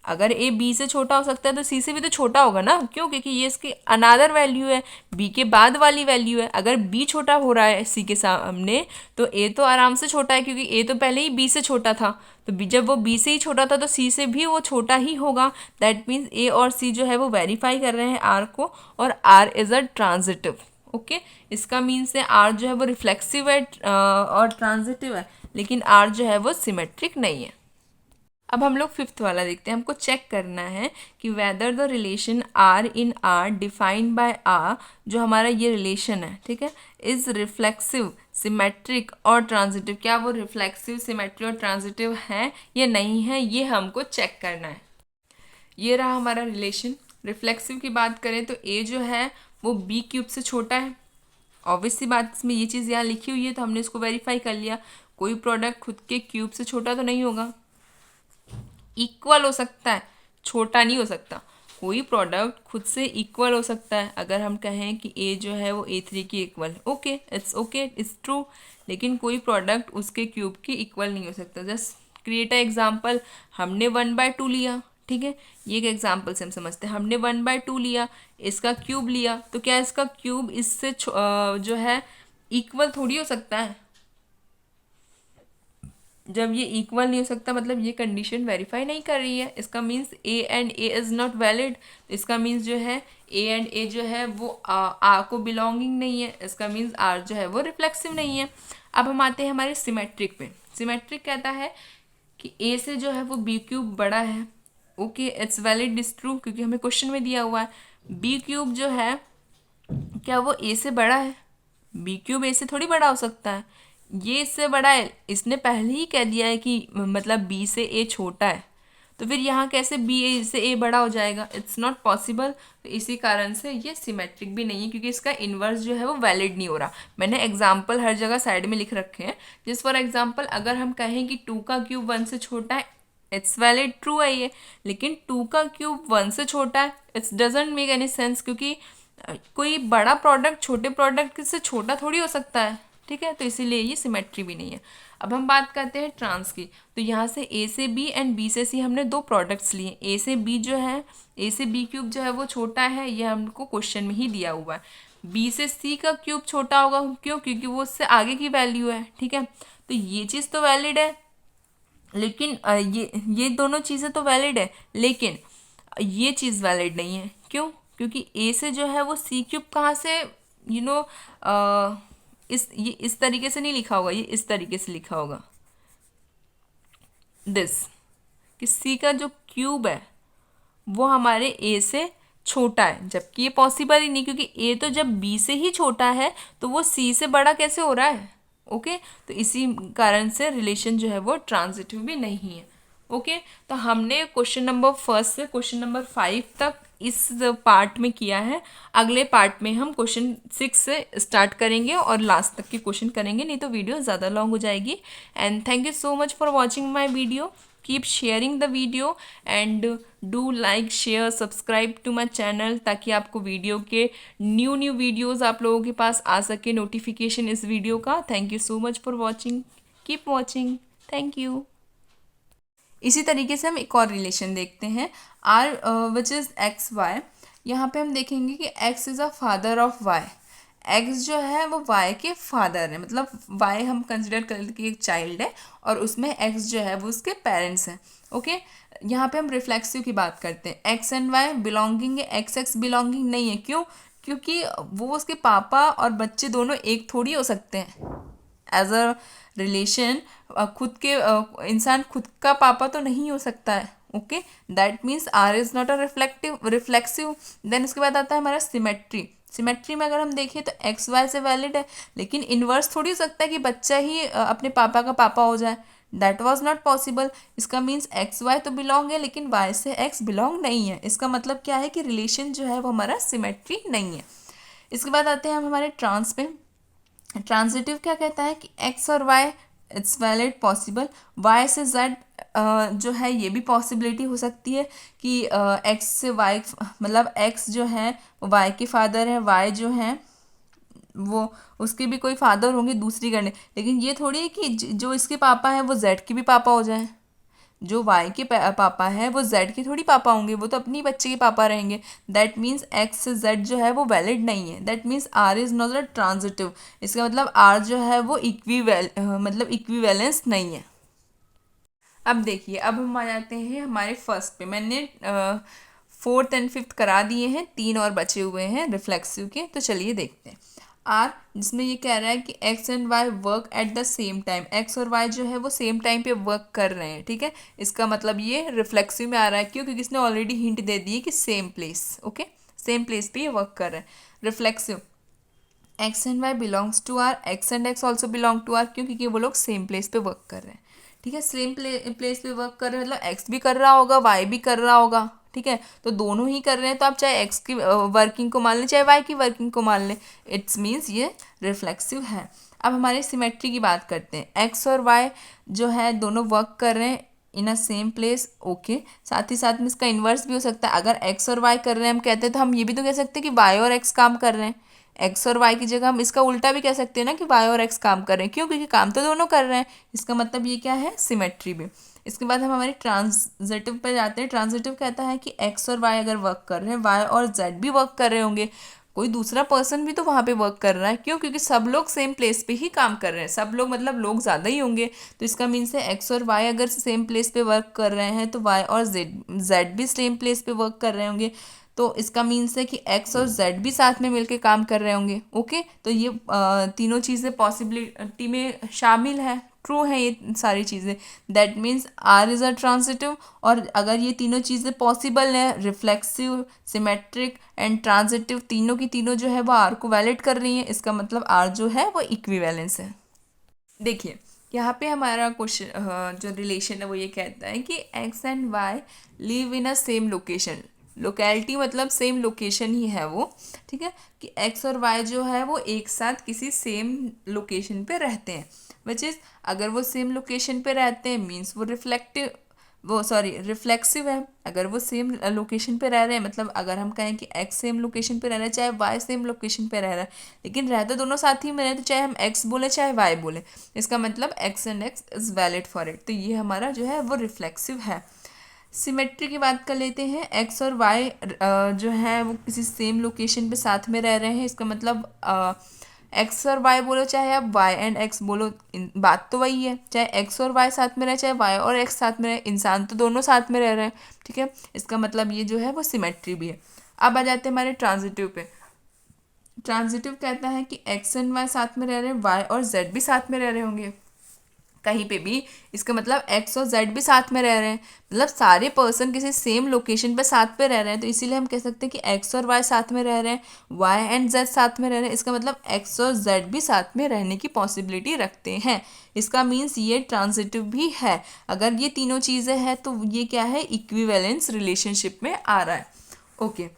अगर ए बी से छोटा हो सकता है तो सी से भी तो छोटा होगा ना। क्यों? क्योंकि ये इसकी अनादर वैल्यू है, बी के बाद वाली वैल्यू है। अगर बी छोटा हो रहा है सी के सामने तो ए तो आराम से छोटा है, क्योंकि ए तो पहले ही बी से छोटा था। तो जब वो बी से ही छोटा था तो सी से भी वो छोटा ही होगा। दैट मीन्स ए और सी जो है वो वेरीफाई कर रहे हैं आर को, और R is a transitive. Okay, इसका मीन्स है आर जो है वो रिफ्लेक्सिव है और ट्रांजिटिव है, लेकिन आर जो है वो सिमेट्रिक नहीं है। अब हम लोग फिफ्थ वाला देखते हैं। हमको चेक करना है कि whether the relation R in R defined by R, जो हमारा ये रिलेशन है, ठीक है, इज रिफ्लेक्सिव सिमेट्रिक और ट्रांजिटिव। क्या वो रिफ्लेक्सिव सिमेट्रिक और ट्रांजिटिव है या नहीं है, ये हमको चेक करना है। ये रहा हमारा रिलेशन। रिफ्लेक्सिव की बात करें तो ए जो है वो बी क्यूब से छोटा है। ऑब्वियस सी बात, इसमें ये चीज़ यहाँ लिखी हुई है तो हमने इसको वेरीफाई कर लिया। कोई प्रोडक्ट खुद के क्यूब से छोटा तो नहीं होगा, इक्वल हो सकता है, छोटा नहीं हो सकता। कोई प्रोडक्ट खुद से इक्वल हो सकता है। अगर हम कहें कि ए जो है वो A3 की equal, okay, it's okay, it's true. लेकिन कोई प्रोडक्ट उसके क्यूब की इक्वल नहीं हो सकता। Just create a example. हमने 1/2 लिया, ठीक है, ये एक एग्जाम्पल से हम समझते हैं। हमने 1/2 लिया, इसका क्यूब लिया, तो क्या इसका क्यूब इससे जो है इक्वल थोड़ी हो सकता है। जब ये इक्वल नहीं हो सकता, मतलब ये कंडीशन वेरीफाई नहीं कर रही है। इसका means A and A is not valid. इसका मीन्स जो है ए एंड ए जो है वो आर को बिलोंगिंग नहीं है। इसका मीन्स आर जो है वो रिफ्लेक्सिव नहीं है। अब हम आते हैं हमारे सिमेट्रिक पे। सिमेट्रिक कहता है कि ए से जो है वो बी क्यूब बड़ा है। Okay, it's valid, is true, क्योंकि हमें क्वेश्चन में दिया हुआ है। बी क्यूब जो है क्या वो ए से बड़ा है? बी क्यूब ए से थोड़ी बड़ा हो सकता है। ये इससे बड़ा है, इसने पहले ही कह दिया है कि मतलब बी से ए छोटा है, तो फिर यहाँ कैसे बी ए से ए बड़ा हो जाएगा? It's not possible. तो इसी कारण से ये सिमेट्रिक भी नहीं है, क्योंकि इसका इन्वर्स जो है वो वैलिड नहीं हो रहा। मैंने एग्जाम्पल हर जगह साइड में लिख रखे हैं। जिस फॉर एग्जाम्पल अगर हम कहें कि 2 का क्यूब 1 से छोटा है, इट्स वैलिड, ट्रू है ये। लेकिन 2 का क्यूब 1 से छोटा है, it's doesn't make any sense, क्योंकि कोई बड़ा प्रोडक्ट छोटे प्रोडक्ट से छोटा थोड़ी हो सकता है, ठीक है। तो इसीलिए ये सिमेट्री भी नहीं है। अब हम बात करते हैं ट्रांस की। तो यहाँ से ए से बी एंड बी से सी हमने दो प्रोडक्ट्स लिए। ए से बी जो है, ए से बी क्यूब जो है वो छोटा है, ये हमको क्वेश्चन में ही दिया हुआ है। बी से सी का क्यूब छोटा होगा, क्यों? क्योंकि वो उससे आगे की वैल्यू है, ठीक है। तो ये चीज़ तो वैलिड है, लेकिन ये दोनों चीज़ें तो वैलिड है, लेकिन ये चीज़ वैलिड नहीं है। क्यों? क्योंकि ए से जो है वो सी क्यूब कहाँ से, यू नो, ये इस तरीके से नहीं लिखा होगा, ये इस तरीके से लिखा होगा, दिस, कि सी का जो क्यूब है वो हमारे ए से छोटा है, जबकि ये पॉसिबल ही नहीं, क्योंकि ए तो जब बी से ही छोटा है तो वो सी से बड़ा कैसे हो रहा है? ओके, तो इसी कारण से रिलेशन जो है वो ट्रांजिटिव भी नहीं है। ओके, तो हमने क्वेश्चन नंबर 1 से क्वेश्चन नंबर 5 तक इस पार्ट में किया है। अगले पार्ट में हम क्वेश्चन 6 से स्टार्ट करेंगे और लास्ट तक के क्वेश्चन करेंगे, नहीं तो वीडियो ज़्यादा लॉन्ग हो जाएगी। And thank you so much for watching my video. Keep sharing the video and do like, share, subscribe to my channel, ताकि आपको वीडियो के न्यू वीडियोज़ आप लोगों के पास आ सके, नोटिफिकेशन इस वीडियो का। Thank you so much for watching, keep watching, thank you. इसी तरीके से हम एक और रिलेशन देखते हैं, R which is X Y. यहाँ पे हम देखेंगे कि X is a father of Y. X जो है वो वाई के फादर है, मतलब वाई हम कंसिडर कर कि एक चाइल्ड है और उसमें एक्स जो है वो उसके पेरेंट्स हैं। ओके, यहाँ पे हम रिफ्लेक्सिव की बात करते हैं। एक्स एंड वाई बिलोंगिंग है, एक्स एक्स बिलोंगिंग नहीं है। क्यों? क्योंकि वो उसके पापा और बच्चे दोनों एक थोड़ी हो सकते हैं। एज अ रिलेशन खुद के इंसान खुद का पापा तो नहीं हो सकता है। Okay, that means R is not a reflexive. Then उसके बाद आता है हमारा सिमेट्री। सिमेट्री में अगर हम देखें तो एक्स वाई से वैलिड है, लेकिन इन्वर्स थोड़ी हो सकता है कि बच्चा ही अपने पापा का पापा हो जाए। That was not possible. इसका मीन्स एक्स वाई तो बिलोंग है, लेकिन वाई से एक्स बिलोंग नहीं है। इसका मतलब क्या है कि रिलेशन जो है वो हमारा सिमेट्री नहीं है। इसके बाद आते हैं हम हमारे ट्रांस पे। ट्रांजिटिव क्या कहता है कि एक्स और Y it's valid, possible. Y से जेड जो है ये भी पॉसिबिलिटी हो सकती है कि एक्स से वाई, मतलब एक्स जो है वो वाई के फादर है, वाई जो है वो उसके भी कोई फादर होंगे दूसरी करने। लेकिन ये थोड़ी है कि जो इसके पापा है वो जेड के भी पापा हो जाए। जो वाई के पापा है वो जेड के थोड़ी पापा होंगे, वो तो अपनी बच्चे के पापा रहेंगे। दैट मीन्स एक्स से जेड जो है वो वैलिड नहीं है। That means R is not a transitive. इसका मतलब आर जो है वो मतलब इक्विवेलेंस नहीं है। अब देखिए, अब हम आ जाते हैं हमारे फर्स्ट पे। मैंने 4th एंड 5th करा दिए हैं, 3 और बचे हुए हैं रिफ्लेक्सिव के। तो चलिए देखते हैं। आर, जिसमें ये कह रहा है कि X and Y work at the same time. X और वाई जो है वो सेम टाइम पे वर्क कर रहे हैं, ठीक है। इसका मतलब ये रिफ्लेक्सिव में आ रहा है। क्यों? क्योंकि इसने ऑलरेडी हिंट दे दी है कि same place, okay, same place पे ये वर्क कर रहे हैं। Reflexive, X and Y belongs to R, X and X also belong to R. क्यों? क्योंकि वो लोग सेम प्लेस पे वर्क कर रहे हैं, ठीक है। सेम प्लेस पे वर्क कर रहे हैं मतलब एक्स भी कर रहा होगा, वाई भी कर रहा होगा, ठीक है। तो दोनों ही कर रहे हैं, तो आप चाहे एक्स की वर्किंग को मान लें चाहे वाई की वर्किंग को मान लें, इट्स मीन्स ये रिफ्लेक्सिव है। अब हमारे सिमेट्री की बात करते हैं। एक्स और वाई जो है दोनों वर्क कर रहे हैं इन अ सेम प्लेस, ओके। साथ ही साथ में इसका इन्वर्स भी हो सकता है। अगर एक्स और वाई कर रहे हैं हम कहते हैं, तो हम ये भी तो कह सकते हैं कि वाई और एक्स काम कर रहे हैं। एक्स और वाई की जगह हम इसका उल्टा भी कह सकते हैं ना, कि वाई और एक्स काम कर रहे हैं। क्यों? क्योंकि काम तो दोनों कर रहे हैं। इसका मतलब ये क्या है? सिमेट्री भी। इसके बाद हम हमारे ट्रांजिटिव पर जाते हैं। ट्रांजिटिव कहता है कि एक्स और वाई अगर वर्क कर रहे हैं, वाई और जेड भी वर्क कर रहे होंगे, कोई दूसरा पर्सन भी तो वहाँ पे वर्क कर रहा है। क्यों? क्योंकि सब लोग सेम प्लेस पे ही काम कर रहे हैं। सब लोग मतलब लोग ज़्यादा ही होंगे, तो इसका मीन्स है एक्स और वाई अगर सेम प्लेस पे वर्क कर रहे हैं तो वाई और जेड भी सेम प्लेस पे वर्क कर रहे होंगे। तो इसका मीन्स है कि एक्स और जेड भी साथ में मिलके काम कर रहे होंगे, ओके। तो ये तीनों चीज़ें पॉसिबिलिटी में शामिल है, ट्रू है ये सारी चीज़ें। That means R is a transitive. और अगर ये तीनों चीज़ें पॉसिबल हैं, रिफ्लेक्सिव, सिमेट्रिक एंड ट्रांजिटिव, तीनों की तीनों जो है वो आर को वैलिड कर रही हैं, इसका मतलब आर जो है वो इक्विवेलेंस है। देखिए, यहाँ पे हमारा क्वेश्चन जो रिलेशन है वो ये कहता है कि X and Y live in a same location. Locality मतलब सेम लोकेशन ही है वो, ठीक है। कि एक्स और वाई जो है वो एक साथ किसी सेम लोकेशन पे रहते हैं। विच इज़, अगर वो सेम लोकेशन पे रहते हैं मीन्स वो रिफ्लेक्टिव वो सॉरी रिफ्लेक्सिव है, अगर वो सेम लोकेशन पे रह रहे हैं, मतलब अगर हम कहें कि एक्स सेम लोकेशन पे रह रहा है चाहे वाई सेम लोकेशन पे रह रहा है, लेकिन रहते दोनों साथ ही में रहे, तो चाहे हम एक्स बोले चाहे वाई बोले, इसका मतलब x and x is valid for it, तो ये हमारा जो है वो रिफ्लेक्सिव है। सिमेट्री की बात कर लेते हैं। एक्स और वाई जो है वो किसी सेम लोकेशन पे साथ में रह रहे हैं, इसका मतलब एक्स और वाई बोलो चाहे आप वाई एंड एक्स बोलो, बात तो वही है, चाहे एक्स और वाई साथ में रहे चाहे वाई और एक्स साथ में रहे, इंसान तो दोनों साथ में रह रहे हैं, ठीक है, इसका मतलब ये जो है वो सिमेट्री भी है। अब आ जाते हैं हमारे ट्रांजिटिव पे। ट्रांजिटिव कहता है कि एक्स एंड वाई साथ में रह रहे हैं, वाई और जेड भी साथ में रह रहे होंगे कहीं पे भी, इसका मतलब एक्स और जेड भी साथ में रह रहे हैं, मतलब सारे पर्सन किसी सेम लोकेशन पे साथ पे रह रहे हैं, तो इसीलिए हम कह सकते हैं कि एक्स और वाई साथ में रह रहे हैं, वाई एंड जेड साथ में रह रहे हैं, इसका मतलब एक्स और जेड भी साथ में रहने की पॉसिबिलिटी रखते हैं, इसका मीन्स ये ट्रांजिटिव भी है। अगर ये तीनों चीज़ें हैं तो ये क्या है, इक्विवेलेंस रिलेशनशिप में आ रहा है। ओके,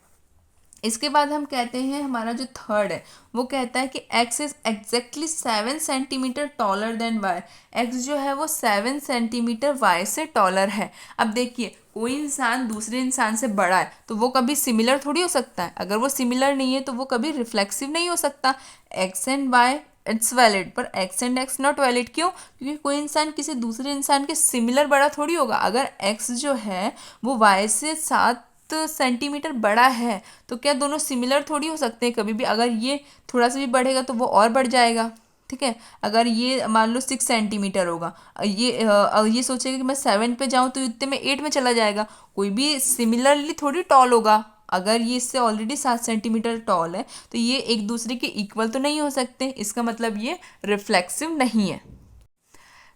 इसके बाद हम कहते हैं हमारा जो थर्ड है वो कहता है कि X is exactly 7 centimetre taller than Y. X जो है वो 7 सेंटीमीटर वाई से टॉलर है। अब देखिए, कोई इंसान दूसरे इंसान से बड़ा है तो वो कभी सिमिलर थोड़ी हो सकता है, अगर वो सिमिलर नहीं है तो वो कभी रिफ्लेक्सिव नहीं हो सकता। X and y it's valid, पर x and x not valid, क्यों? क्योंकि कोई इंसान किसी दूसरे इंसान के सिमिलर बड़ा थोड़ी होगा। अगर एक्स जो है वो वाई से 7 सेंटीमीटर बड़ा है तो क्या दोनों सिमिलर थोड़ी हो सकते हैं कभी भी? अगर ये थोड़ा सा भी बढ़ेगा तो वो और बढ़ जाएगा, ठीक है। अगर ये मान लो 6 सेंटीमीटर होगा, ये सोचेगा कि मैं 7 पे जाऊँ तो इतने में 8 में चला जाएगा, कोई भी सिमिलरली थोड़ी टॉल होगा। अगर ये इससे ऑलरेडी 7 सेंटीमीटर टॉल है तो ये एक दूसरे के इक्वल तो नहीं हो सकते, इसका मतलब ये रिफ्लेक्सिव नहीं है।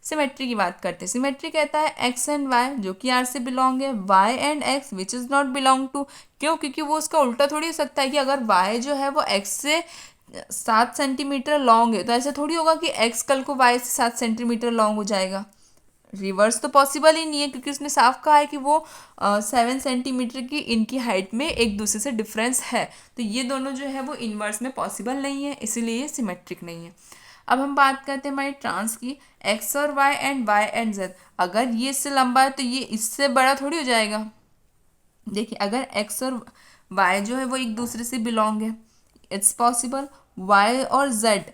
सिमेट्री की बात करते हैं। सिमेट्री कहता है एक्स एंड वाई जो कि आर से बिलोंग है, Y and X which is not belong to. क्यों? क्योंकि वो उसका उल्टा थोड़ी हो सकता है कि अगर वाई जो है वो एक्स से 7 सेंटीमीटर लॉन्ग है तो ऐसा थोड़ी होगा कि एक्स कल को वाई से 7 सेंटीमीटर लॉन्ग हो जाएगा। रिवर्स तो पॉसिबल ही नहीं है, क्योंकि उसने साफ कहा है कि वो 7 सेंटीमीटर की इनकी हाइट में एक दूसरे से डिफरेंस है, तो ये दोनों जो है वो इनवर्स में पॉसिबल नहीं है, इसीलिए ये सिमेट्रिक नहीं है। अब हम बात करते हैं हमारी ट्रांस की। एक्स और वाई एंड जेड, अगर ये इससे लंबा है तो ये इससे बड़ा थोड़ी हो जाएगा। देखिए, अगर एक्स और वाई जो है वो एक दूसरे से बिलोंग है, इट्स पॉसिबल। वाई और जेड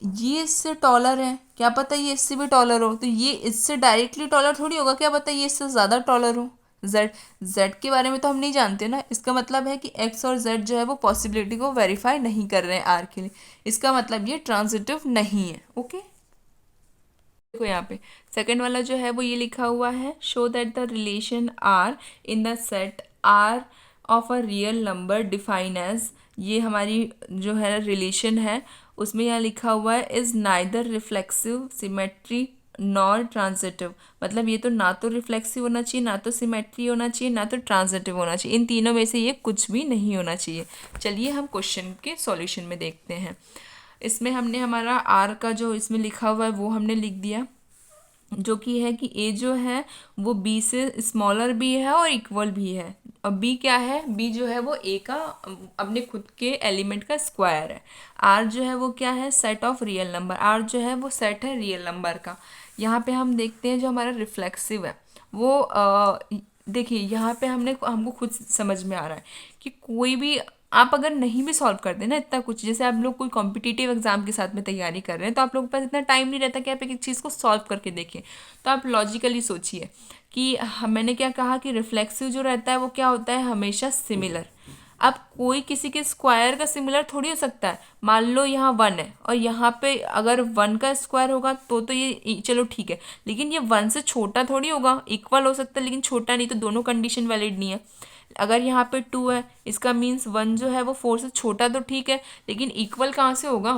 ये इससे टॉलर है, क्या पता ये इससे भी टॉलर हो, तो ये इससे डायरेक्टली टॉलर थोड़ी होगा, क्या पता ये इससे ज़्यादा टॉलर हो। जेड जेड के बारे में तो हम नहीं जानते ना, इसका मतलब है कि एक्स और जेड जो है वो पॉसिबिलिटी को वेरीफाई नहीं कर रहे हैं आर के लिए, इसका मतलब ये ट्रांजिटिव नहीं है। ओके, देखो यहाँ पे सेकंड वाला जो है वो ये लिखा हुआ है, show that the relation R in the set R of a real number define as, ये हमारी जो है रिलेशन है उसमें यहाँ लिखा हुआ है is neither reflexive symmetry nor transitive. मतलब ये तो ना तो रिफ्लेक्सिव होना चाहिए, ना तो सिमेट्री होना चाहिए, ना तो ट्रांजिटिव होना चाहिए, इन तीनों में से ये कुछ भी नहीं होना चाहिए। चलिए हम क्वेश्चन के सॉल्यूशन में देखते हैं। इसमें हमने हमारा आर का जो इसमें लिखा हुआ है वो हमने लिख दिया, जो कि है कि ए जो है वो बी से स्मॉलर भी है और इक्वल भी है। और बी क्या है? बी जो है वो ए का अपने खुद के एलिमेंट का स्क्वायर है। आर जो है वो क्या है? Set of real number, R जो है वो सेट है रियल नंबर का। यहाँ पे हम देखते हैं जो हमारा रिफ्लेक्सिव है वो देखिए यहाँ पे हमको खुद समझ में आ रहा है कि कोई भी आप अगर नहीं भी सॉल्व करते ना इतना कुछ, जैसे आप लोग कोई कॉम्पिटिटिव एग्जाम के साथ में तैयारी कर रहे हैं तो आप लोगों के पास इतना टाइम नहीं रहता कि आप एक चीज़ को सॉल्व करके देखें, तो आप लॉजिकली सोचिए कि मैंने क्या कहा कि रिफ्लेक्सिव जो रहता है वो क्या होता है? हमेशा सिमिलर। अब कोई किसी के स्क्वायर का सिमिलर थोड़ी हो सकता है। मान लो यहाँ 1 है और यहाँ पे अगर 1 का स्क्वायर होगा तो ये चलो ठीक है, लेकिन ये 1 से छोटा थोड़ी होगा, इक्वल हो सकता है लेकिन छोटा नहीं, तो दोनों कंडीशन वैलिड नहीं है। अगर यहाँ पे 2 है, इसका मीन्स 1 जो है वो 4 से छोटा तो ठीक है, लेकिन इक्वल कहाँ से होगा?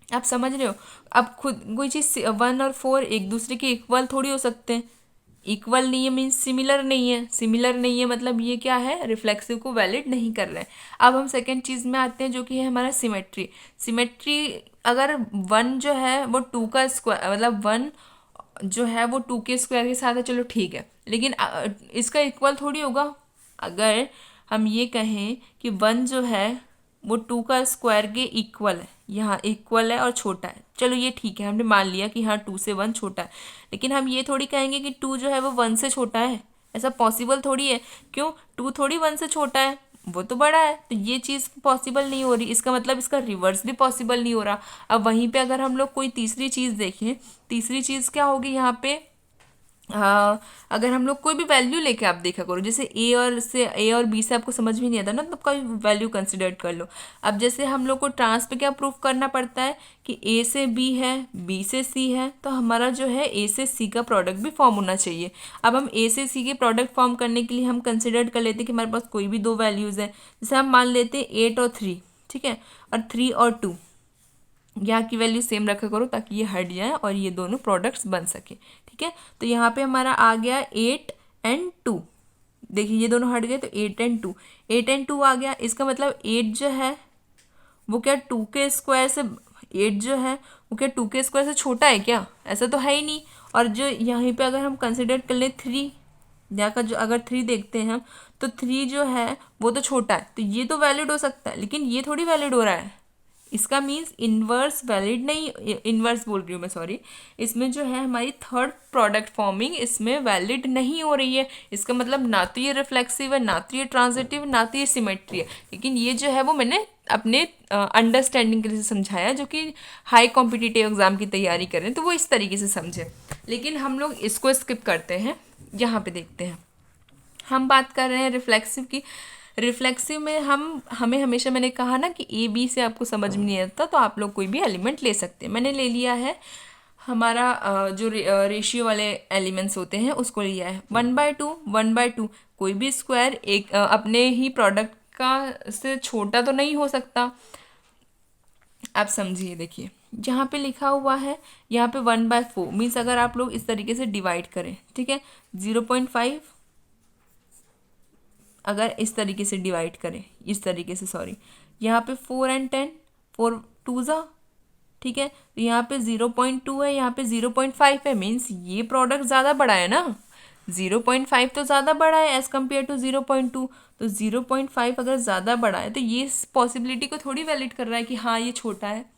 आप समझ रहे हो? अब खुद कोई चीज़ 1 और 4 एक दूसरे के इक्वल थोड़ी हो सकते हैं। इक्वल नहीं है मीन्स सिमिलर नहीं है, सिमिलर नहीं है मतलब ये क्या है? रिफ्लेक्सिव को वैलिड नहीं कर रहे हैं। अब हम सेकेंड चीज़ में आते हैं जो कि है हमारा सिमेट्री। सिमेट्री अगर 1 जो है वो 2 का स्क्वायर, मतलब 1 जो है वो 2 के स्क्वायर के साथ है, चलो ठीक है, लेकिन इसका इक्वल थोड़ी होगा। अगर हम ये कहें कि 1 जो है वो 2 का स्क्वायर के इक्वल है, यहाँ इक्वल है और छोटा है, चलो ये ठीक है, हमने मान लिया कि हाँ 2 से 1 छोटा है। लेकिन हम ये थोड़ी कहेंगे कि 2 जो है वो 1 से छोटा है, ऐसा पॉसिबल थोड़ी है। क्यों? 2 थोड़ी 1 से छोटा है, वो तो बड़ा है, तो ये चीज़ पॉसिबल नहीं हो रही। इसका मतलब इसका रिवर्स भी पॉसिबल नहीं हो रहा। अब वहीं पे अगर हम लोग कोई तीसरी चीज़ देखें, तीसरी चीज़ क्या होगी यहाँ पे, हाँ, अगर हम लोग कोई भी वैल्यू लेके आप देखा करो, जैसे ए और बी से आपको समझ भी नहीं आता ना, तो कोई वैल्यू कंसिडर कर लो। अब जैसे हम लोग को ट्रांस पे क्या प्रूफ करना पड़ता है कि ए से बी है, बी से सी है, तो हमारा जो है ए से सी का प्रोडक्ट भी फॉर्म होना चाहिए। अब हम ए से सी के प्रोडक्ट फॉर्म करने के लिए हम कंसिडर कर लेते हैं कि हमारे पास कोई भी दो वैल्यूज़ हैं। जैसे हम मान लेते हैं 8 और 3, ठीक है, और 3 और 2, यहाँ की वैल्यू सेम रखा करो ताकि ये हट जाए और ये दोनों प्रोडक्ट्स बन सके। ठीक है, तो यहाँ पे हमारा आ गया 8 एंड 2। देखिए ये दोनों हट गए तो 8 एंड 2, 8 एंड 2 आ गया। इसका मतलब 8 जो है वो क्या 2 के स्क्वायर से, 8 जो है वो क्या 2 के स्क्वायर से छोटा है क्या? ऐसा तो है ही नहीं। और जो यहाँ पे अगर हम कंसिडर कर लें 3, यहाँ का जो अगर 3 देखते हैं हम, तो 3 जो है वो तो छोटा है, तो ये तो वैलिड हो सकता है, लेकिन ये थोड़ी वैलिड हो रहा है। इसका मीन्स इन्वर्स वैलिड नहीं, इन्वर्स बोल रही हूँ मैं, सॉरी। इसमें जो है हमारी थर्ड प्रोडक्ट फॉर्मिंग इसमें वैलिड नहीं हो रही है। इसका मतलब ना तो ये रिफ्लेक्सिव है, ना तो ये ट्रांजिटिव, ना तो ये सिमेट्री है। लेकिन ये जो है वो मैंने अपने अंडरस्टैंडिंग के लिए समझाया, जो कि हाई कॉम्पिटिटिव एग्जाम की तैयारी करें तो वो इस तरीके से समझे। लेकिन हम लोग इसको स्किप करते हैं, यहाँ पे देखते हैं। हम बात कर रहे हैं रिफ्लेक्सिव की। रिफ्लेक्सिव में हमें हमेशा मैंने कहा ना कि ए बी से आपको समझ में नहीं आता तो आप लोग कोई भी एलिमेंट ले सकते हैं। मैंने ले लिया है हमारा जो रेशियो वाले एलिमेंट्स होते हैं उसको लिया है 1/2, 1/2। कोई भी स्क्वायर एक अपने ही प्रोडक्ट का से छोटा तो नहीं हो सकता। आप समझिए, देखिए जहाँ पे लिखा हुआ है यहाँ पे 1/4 मीन्स अगर आप लोग इस तरीके से डिवाइड करें, ठीक है, 0.5 अगर इस तरीके से डिवाइड करें, इस तरीके से, सॉरी, यहाँ पे 4 एंड 10, 4 2 ज़ा, ठीक है, तो यहाँ पे 0.2 है, यहाँ पे 0.5 है, मीन्स ये प्रोडक्ट ज़्यादा बड़ा है ना। 0.5 तो ज़्यादा बड़ा है एज़ कम्पेयर टू 0.2, तो 0.5 अगर ज़्यादा बड़ा है तो ये पॉसिबिलिटी को थोड़ी वैलिड कर रहा है कि हाँ ये छोटा है।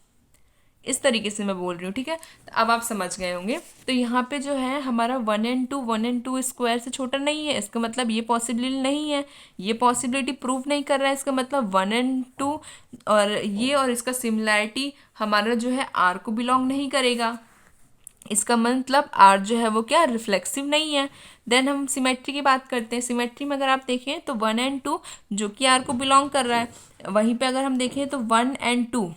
इस तरीके से मैं बोल रही हूँ, ठीक है, तो अब आप समझ गए होंगे। तो यहाँ पे जो है हमारा 1 and 2 स्क्वायर से छोटा नहीं है, इसका मतलब ये पॉसिबिलिटी नहीं है, ये पॉसिबिलिटी प्रूव नहीं कर रहा है। इसका मतलब 1 and 2 और ये और इसका सिमिलैरिटी हमारा जो है आर को बिलोंग नहीं करेगा। इसका मतलब आर जो है वो क्या रिफ्लेक्सिव नहीं है। देन हम सिमेट्री की बात करते हैं। सिमेट्री में अगर आप देखें तो 1 and 2 जो कि आर को बिलोंग कर रहा है, वहीं पे अगर हम देखें तो 1 and 2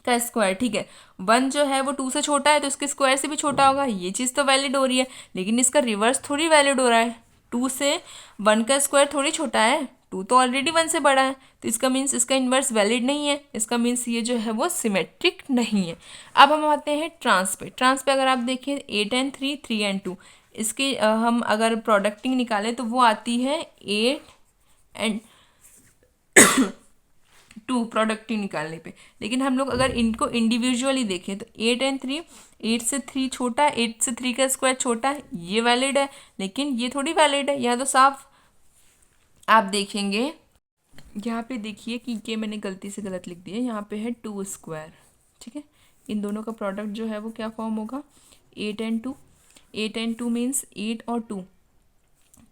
का स्क्वायर, ठीक है, 1 जो है वो 2 से छोटा है तो इसके स्क्वायर से भी छोटा होगा, ये चीज़ तो वैलिड हो रही है। लेकिन इसका रिवर्स थोड़ी वैलिड हो रहा है, 2 से 1 का स्क्वायर थोड़ी छोटा है, 2 तो ऑलरेडी 1 से बड़ा है, तो इसका मीन्स इसका इन्वर्स वैलिड नहीं है। इसका मीन्स ये जो है वो सिमेट्रिक नहीं है। अब हम आते हैं ट्रांस पे। ट्रांस पे अगर आप देखें 8 and 3, 3 and 2, इसके हम अगर प्रोडक्टिंग निकालें तो वो आती है 8 and 2 प्रोडक्टिव निकालने पे। लेकिन हम लोग अगर इनको इंडिविजुअली देखें तो 8 and 3, 8 से 3 छोटा, 8 से 3 का स्क्वायर छोटा है, ये वैलिड है। लेकिन ये थोड़ी वैलिड है, यहाँ तो साफ आप देखेंगे, यहाँ पे देखिए कि ये मैंने गलती से गलत लिख दिया, यहाँ पे है 2 स्क्वायर, ठीक है। इन दोनों का प्रोडक्ट जो है वो क्या फॉर्म होगा 8 and 2। 8 and 2 मीन्स 8 और 2,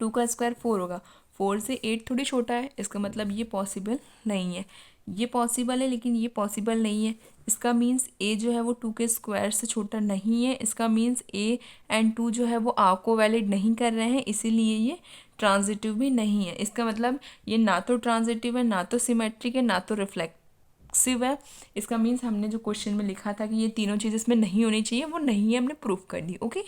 2 का स्क्वायर 4 होगा, 4 से 8 थोड़ी छोटा है, इसका मतलब ये पॉसिबल नहीं है। ये पॉसिबल है लेकिन ये पॉसिबल नहीं है। इसका मीन्स ए जो है वो 2 के स्क्वायर से छोटा नहीं है। इसका मीन्स ए एंड 2 जो है वो आर को वैलिड नहीं कर रहे हैं, इसीलिए ये ट्रांजिटिव भी नहीं है। इसका मतलब ये ना तो ट्रांजिटिव है, ना तो सिमेट्रिक है, ना तो रिफ्लेक्सिव है। इसका मीन्स हमने जो क्वेश्चन में लिखा था कि ये तीनों चीज़ इसमें नहीं होनी चाहिए, वो नहीं है, हमने प्रूफ कर दी। ओके।